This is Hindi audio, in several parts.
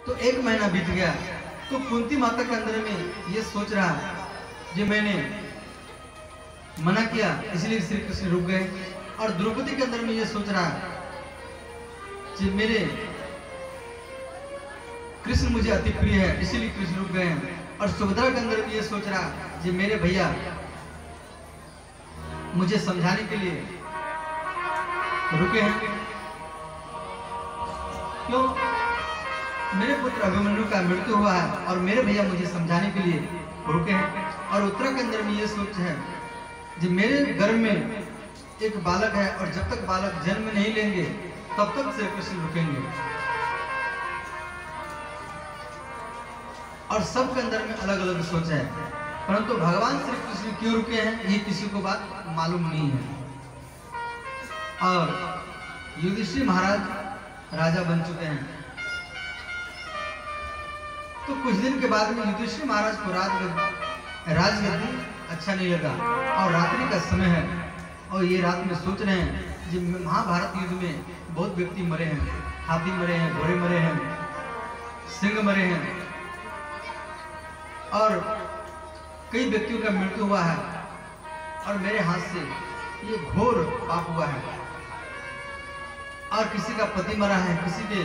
तो 1 महीना बीत गया। तो कुंती माता के अंदर में ये सोच रहा जो मैंने मना किया इसलिए श्री कृष्ण रुक गए, और द्रौपदी के अंदर में ये सोच रहा कि मेरे कृष्ण मुझे अति प्रिय है इसीलिए कृष्ण रुक गए हैं, और सुभद्रा के अंदर भी ये सोच रहा कि मेरे भैया मुझे समझाने के लिए रुके हैं। क्यों? मेरे पुत्र अभिमन्यु का मृत्यु हुआ है और मेरे भैया मुझे समझाने के लिए रुके हैं। और उत्तरा के अंदर में ये सोच है कि मेरे गर्भ में एक बालक है और जब तक बालक जन्म नहीं लेंगे तब तक श्री कृष्ण रुकेंगे। और सबके अंदर में अलग अलग सोच है, परंतु भगवान श्री कृष्ण क्यों रुके हैं ये किसी को बात मालूम नहीं है। और युधिष्ठिर महाराज राजा बन चुके हैं। तो कुछ दिन के बाद में युधिष्ठिर महाराज को राजगद्दी अच्छा नहीं लगा, और रात्रि का समय है और ये रात में सोच रहे हैं कि महाभारत युद्ध में बहुत व्यक्ति मरे हैं, हाथी मरे हैं, घोड़े मरे हैं, सिंह मरे हैं, और कई व्यक्तियों का मृत्यु हुआ है, और मेरे हाथ से ये घोर पाप हुआ है। और किसी का पति मरा है, किसी के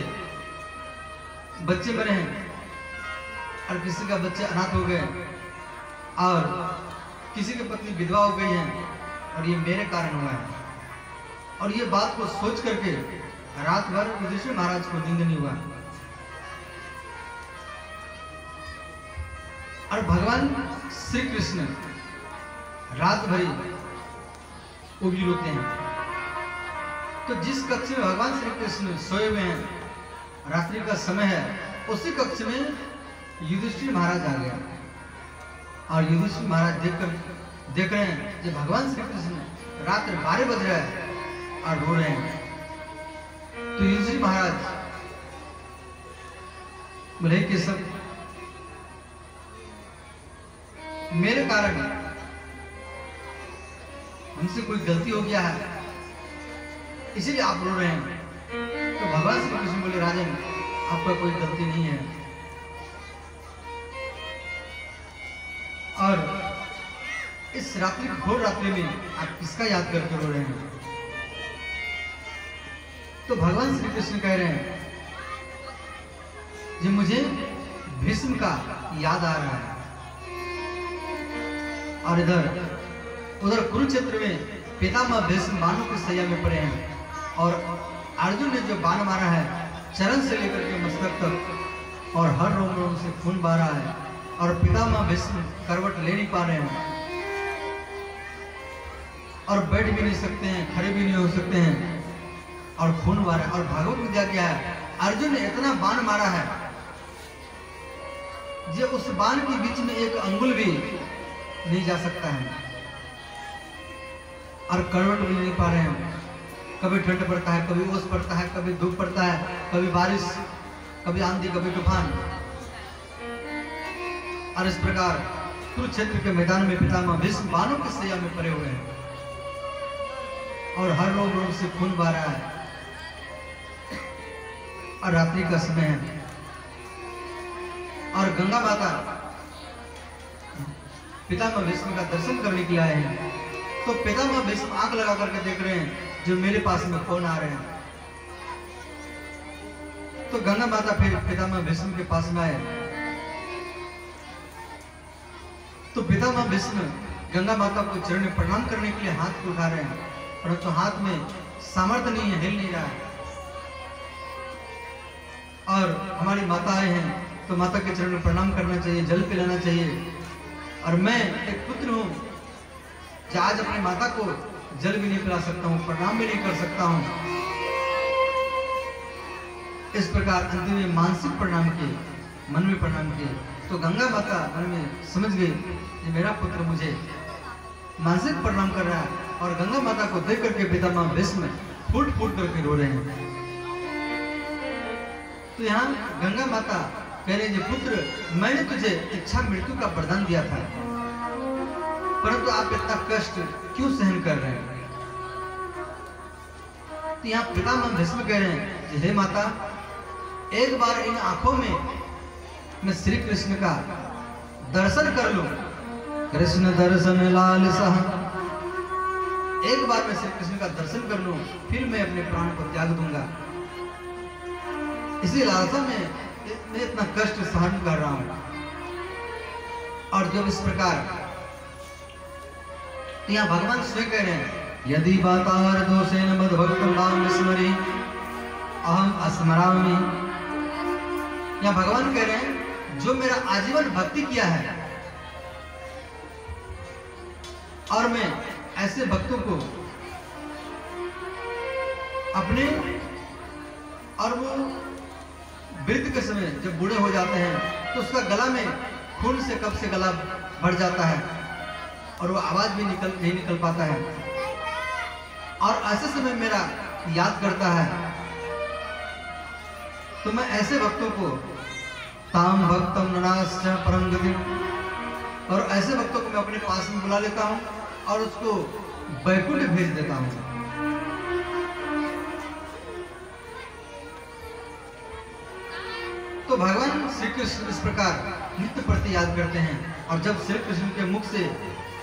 बच्चे मरे हैं, और किसी का बच्चे अनाथ हो गए, और किसी की पत्नी विधवा हो गई है, और ये मेरे कारण हुआ है। और ये बात को सोच करके रात भर युधिष्ठिर महाराज को नींद नहीं हुआ। और भगवान श्री कृष्ण रात भरी उगी रोते हैं। तो जिस कक्ष में भगवान श्री कृष्ण सोए हुए हैं, रात्रि का समय है, उसी कक्ष में युधिष्ठिर महाराज आ गया। और युधिष्ठिर महाराज देख रहे हैं कि भगवान श्री कृष्ण रात्र 12 बज रहा है और रो रहे हैं। तो युधिष्ठिर महाराज बोले कि सब मेरे कारण हमसे कोई गलती हो गया है इसीलिए आप रो रहे हैं। तो भगवान श्री कृष्ण बोले राजन आपका कोई गलती नहीं है, और इस रात्रि घोर रात्रि में आप किसका याद करके रो रहे हैं? तो भगवान श्री कृष्ण कह रहे हैं कि मुझे भीष्म का याद आ रहा है। और उधर कुरुक्षेत्र में पितामह भीष्म बाणों की सैया में पड़े हैं, और अर्जुन ने जो बाण मारा है चरण से लेकर के मस्तक तक, और हर रोम रोम से खून बह रहा है, और पितामह भीष्म करवट ले नहीं पा रहे हैं, और बैठ भी नहीं सकते हैं, खड़े भी नहीं हो सकते हैं, और खून बह रहा है। और भागवत विद्या क्या है, अर्जुन ने इतना बाण मारा है जो उस बाण के बीच में एक अंगुल भी नहीं जा सकता है, और करवट भी नहीं पा रहे हैं। कभी ठंड पड़ता है, कभी ओस पड़ता है, कभी धूप पड़ता है, कभी बारिश, कभी आंधी, कभी तूफान। और इस प्रकार कुरुक्षेत्र के मैदान में पितामह भीष्म बाणों की सैया में पड़े हुए हैं, और हर रोग से खून बह रहा है, और रात्रि का समय है। और गंगा माता पितामह भीष्म का दर्शन करने के लिए आए हैं। तो पितामह भीष्म आंख लगा करके देख रहे हैं जो मेरे पास में कौन आ रहे हैं। तो गंगा माता फिर पितामह भीष्म के पास में आए। तो पितामह भीष्म गंगा माता को चरण में प्रणाम करने के लिए हाथ को उठा रहे हैं, परंतु हाथ में सामर्थ्य नहीं है, हिल नहीं रहा है। और हमारी माता आए हैं तो माता के चरण में प्रणाम करना चाहिए, जल पिलाना चाहिए। और मैं एक पुत्र हूं जो आज अपनी माता को जल भी नहीं पिला सकता हूं, प्रणाम भी नहीं कर सकता हूं। इस प्रकार अंतिम में मानसिक प्रणाम किए, मन में प्रणाम किए। तो गंगा माता मन में समझ गई कि मेरा पुत्र मुझे मानसिक प्रणाम कर रहा है, और गंगा माता को देख करके पितामह भीष्म फूट फूट करके रो रहे हैं। तो यहाँ गंगा माता कह रहे हैं पुत्र, मैंने तुझे इच्छा मृत्यु का वरदान दिया था, परंतु आप इतना कष्ट क्यों सहन कर रहे हैं? तो यहाँ पितामह भीष्म कह रहे हैं कि हे माता, एक बार इन आंखों में मैं श्री कृष्ण का दर्शन कर लूं, कृष्ण दर्शन लाल सहा, एक बार मैं श्री कृष्ण का दर्शन कर लूं, फिर मैं अपने प्राण को त्याग दूंगा। इसी लालसा में मैं इतना कष्ट सहन कर रहा हूं। और जब इस प्रकार यहाँ भगवान स्वयं कह रहे हैं, यदि बातार दोषेन मद भक्तम नाम विस्मरि अहम अस्मरामि। यहाँ भगवान कह रहे हैं, जो मेरा आजीवन भक्ति किया है और मैं ऐसे भक्तों को अपने, और वो वृद्ध के समय जब बूढ़े हो जाते हैं तो उसका गला में खून से कब से गला भर जाता है और वो आवाज भी नहीं निकल पाता है, और ऐसे समय मेरा याद करता है, तो मैं ऐसे भक्तों को ताम भक्तम ननाश्च परम गतिम, और ऐसे भक्तों को मैं अपने पास में बुला लेता हूं और उसको बैकुंठ भेज देता हूं। तो भगवान श्री कृष्ण इस प्रकार नित्य प्रति याद करते हैं। और जब श्री कृष्ण के मुख से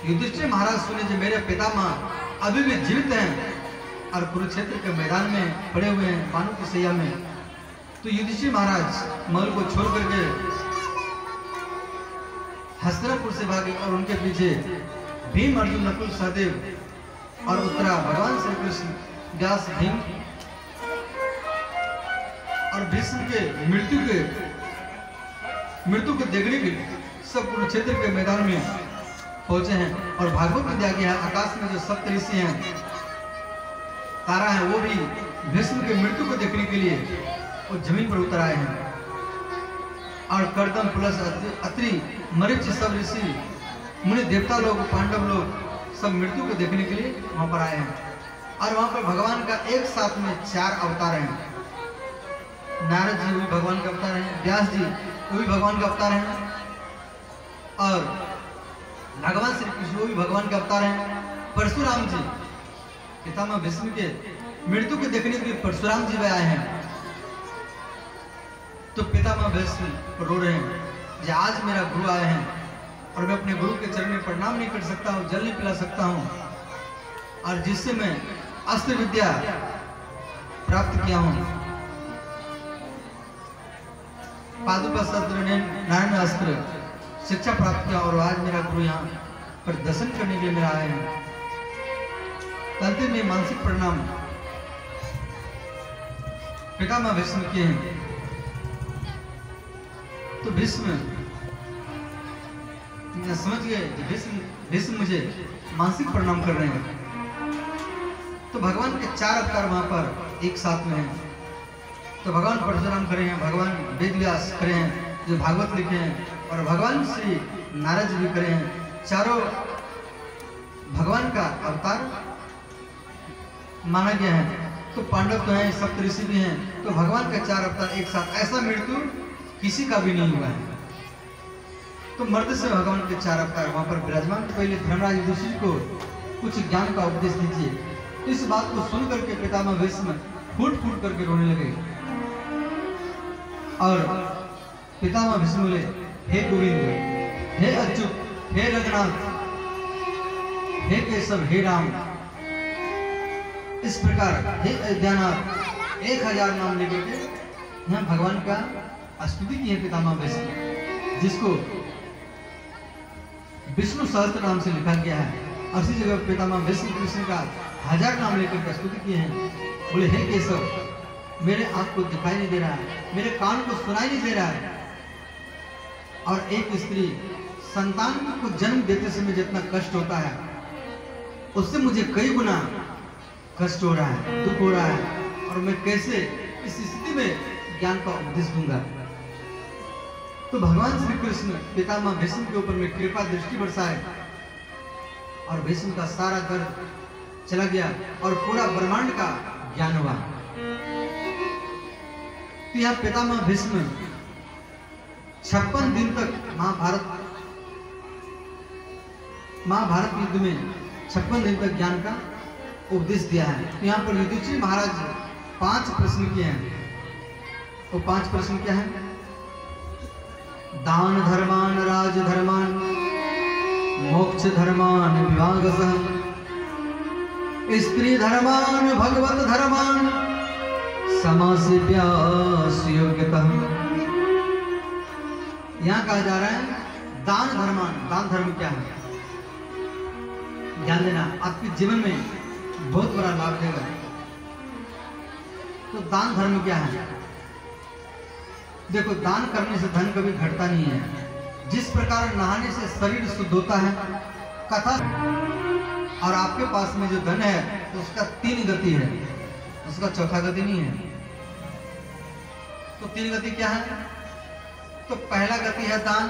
युधिष्ठिर महाराज सुने, जो मेरे पितामह अभी भी जीवित हैं और कुरुक्षेत्र के मैदान में पड़े हुए हैं बानों की सैया में, तो युधिष्ठिर महाराज महल को छोड़ करके हस्तिनापुर से भागे और उनके पीछे भीम, अर्जुन, नकुल, सहदेव और उत्तरा भगवान श्री कृष्ण, व्यास, भीम और भीष्म के मृत्यु को देखने के लिए सब कुरुक्षेत्र के मैदान में पहुंचे हैं। और भागवत में दिया गया है, आकाश में जो सप्तऋषि हैं, तारा है, वो भी भीष्म के मृत्यु को देखने के लिए वो जमीन पर उतर आए हैं। और कर्दम प्लस अत्रि मरीच सब ऋषि मुनि देवता लोग, पांडव लोग सब मृत्यु को देखने के लिए वहां पर आए हैं। और वहां पर भगवान का एक साथ में 4 अवतार हैं। नारद जी भी भगवान का अवतार हैं, व्यास जी वो भी भगवान का अवतार हैं, और भगवान श्री कृष्ण वो भी भगवान का अवतार हैं। परशुराम जी पितामह भीष्म के मृत्यु को देखने के लिए परशुराम जी भी आए हैं। तो पितामह भीष्म रो रहे हैं कि आज मेरा गुरु आए हैं और मैं अपने गुरु के चरण में प्रणाम नहीं कर सकता हूँ, जल नहीं पिला सकता हूँ, और जिससे मैं अस्त्र विद्या प्राप्त किया हूँ, पादुकास्त्र, नारायण अस्त्र शिक्षा प्राप्त किया, और आज मेरा गुरु यहाँ पर दर्शन करने के लिए मेरा आए हैं। अंतिम में मानसिक प्रणाम पितामह भीष्म किए हैं। तो भीष्म समझ गए, भीष्म मुझे मानसिक प्रणाम कर रहे हैं। तो भगवान के 4 अवतार वहां पर एक साथ में हैं। तो भगवान परशुराम करे हैं, भगवान वेदव्यास करे हैं जो भागवत लिखे हैं, और भगवान श्री नारद जी भी करे हैं। चारों भगवान का अवतार माना गया है। तो पांडव तो हैं, सप्तऋषि भी हैं, तो भगवान का 4 अवतार एक साथ, ऐसा मृत्यु किसी का भी नहीं हुआ है। तो मर्द से भगवान के 4 अवतार वहां पर विराजमान। पहले धर्मराज युधिष्ठिर को कुछ ज्ञान का उपदेश दीजिए। तो इस बात को सुन करके पितामह भीष्म फूट फूट करके रोने लगे, और पितामह भीष्म बोले, हे गोविंद, हे अच्युत, हे रघुनाथ, हे केशव, हे राम, इस प्रकार हे अयोध्यानाथ 1000 नाम लेकर के यहाँ भगवान का स्तुति की है पितामह भीष्म, जिसको विष्णु सहस्त्र नाम से लिखा गया है। उसी जगह पितामह भीष्म कृष्ण का 1000 नाम लेकर के स्तुति किए हैं। बोले, हे केशव, मेरे आंख को दिखाई नहीं दे रहा है, मेरे कान को सुनाई नहीं दे रहा है, और एक स्त्री संतान को जन्म देते समय जितना कष्ट होता है उससे मुझे कई गुना कष्ट हो रहा है, दुख हो रहा है, और मैं कैसे इस स्थिति में ज्ञान का उपदेश दूंगा। तो भगवान श्री कृष्ण पितामह भीष्म के ऊपर में कृपा दृष्टि बरसाए, और भीष्म का सारा दर्द चला गया और पूरा ब्रह्मांड का ज्ञान हुआ। तो यह पितामह भीष्म 56 दिन तक महाभारत युद्ध में 56 दिन तक ज्ञान का उपदेश दिया है। तो यहाँ पर युधिष्ठिर महाराज 5 प्रश्न किए हैं, वो 5 प्रश्न क्या है? दान धर्मान राज धर्मान मोक्ष धर्मान विभागसः स्त्री धर्मान भगवत धर्मान समासेव्यास योग्यतः। यहाँ कहा जा रहा है दान धर्मान। दान धर्म क्या है? ध्यान देना, आपके जीवन में बहुत बड़ा लाभ देगा। तो दान धर्म क्या है? देखो, दान करने से धन कभी घटता नहीं है। जिस प्रकार नहाने से शरीर शुद्ध होता है, कथा, और आपके पास में जो धन है तो उसका 3 गति है, उसका चौथा गति नहीं है। तो 3 गति क्या है? तो पहला गति है दान,